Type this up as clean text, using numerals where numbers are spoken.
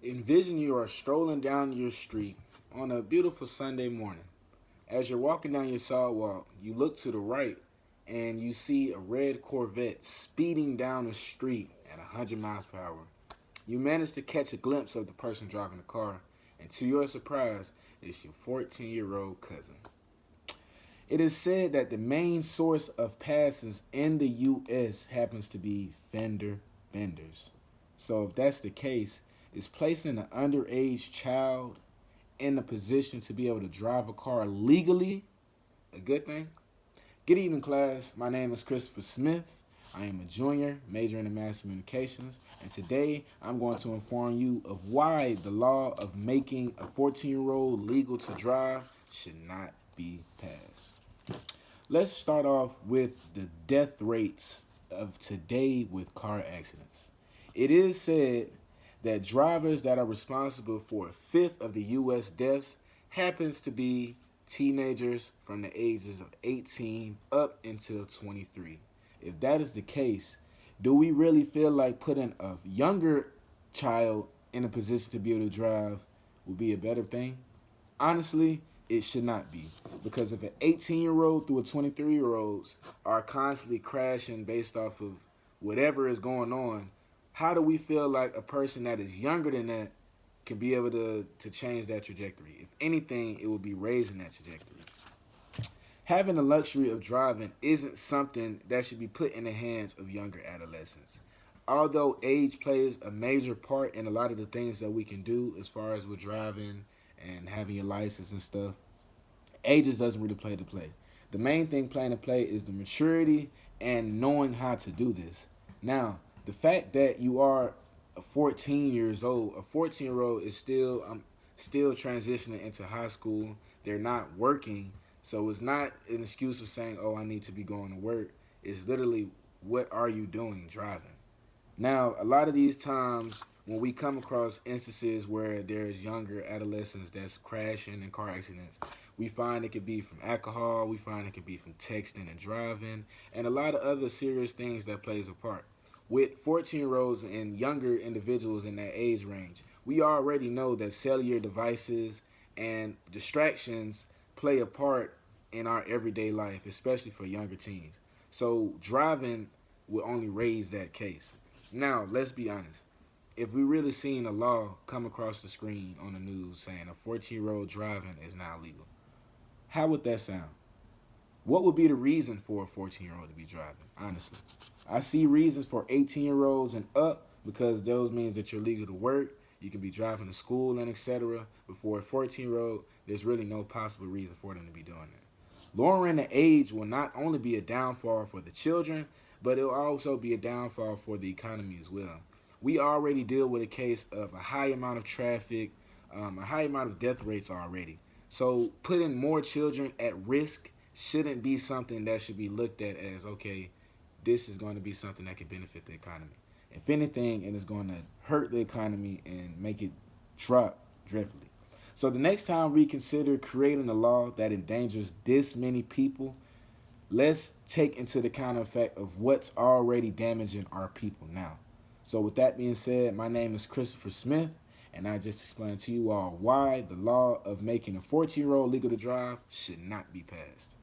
Envision you are strolling down your street on a beautiful Sunday morning. As you're walking down your sidewalk, you look to the right and you see a red Corvette speeding down the street at 100 miles per hour. You manage to catch a glimpse of the person driving the car, and to your surprise, it's your 14-year-old cousin. It is said that the main source of passes in the U.S. happens to be fender benders. So, if that's the case, is placing an underage child in a position to be able to drive a car legally a good thing? Good evening, class. My name is Christopher Smith. I am a junior, majoring in mass communications, and today I'm going to inform you of why the law of making a 14-year-old legal to drive should not be passed. Let's start off with the death rates of today with car accidents. It is said that drivers that are responsible for a fifth of the U.S. deaths happens to be teenagers from the ages of 18 up until 23. If that is the case, do we really feel like putting a younger child in a position to be able to drive would be a better thing? Honestly, it should not be. Because if an 18-year-old through a 23-year-olds are constantly crashing based off of whatever is going on, how do we feel like a person that is younger than that can be able to change that trajectory? If anything, it would be raising that trajectory. Having the luxury of driving isn't something that should be put in the hands of younger adolescents. Although age plays a major part in a lot of the things that we can do as far as with driving and having your license and stuff, age just doesn't really play the play. The main thing playing the play is the maturity and knowing how to do this. Now, the fact that you are 14 years old, a 14-year-old is still transitioning into high school. They're not working, so it's not an excuse of saying, "Oh, I need to be going to work." It's literally, what are you doing driving? Now, a lot of these times when we come across instances where there's younger adolescents that's crashing in car accidents, we find it could be from alcohol, we find it could be from texting and driving, and a lot of other serious things that plays a part. With 14-year-olds and younger individuals in that age range, we already know that cellular devices and distractions play a part in our everyday life, especially for younger teens. So driving will only raise that case. Now, let's be honest. If we really seen a law come across the screen on the news saying a 14-year-old driving is now legal, how would that sound? What would be the reason for a 14-year-old to be driving, honestly? I see reasons for 18-year-olds and up because those means that you're legal to work, you can be driving to school and etc. But for a 14-year-old, there's really no possible reason for them to be doing that. Lowering the age will not only be a downfall for the children, but it will also be a downfall for the economy as well. We already deal with a case of a high amount of traffic, a high amount of death rates already. So putting more children at risk shouldn't be something that should be looked at as, okay, this is going to be something that can benefit the economy. If anything, it is going to hurt the economy and make it drop dreadfully. So the next time we consider creating a law that endangers this many people, let's take into the kind of effect of what's already damaging our people now. So with that being said, my name is Christopher Smith, and I just explained to you all why the law of making a 14-year-old legal to drive should not be passed.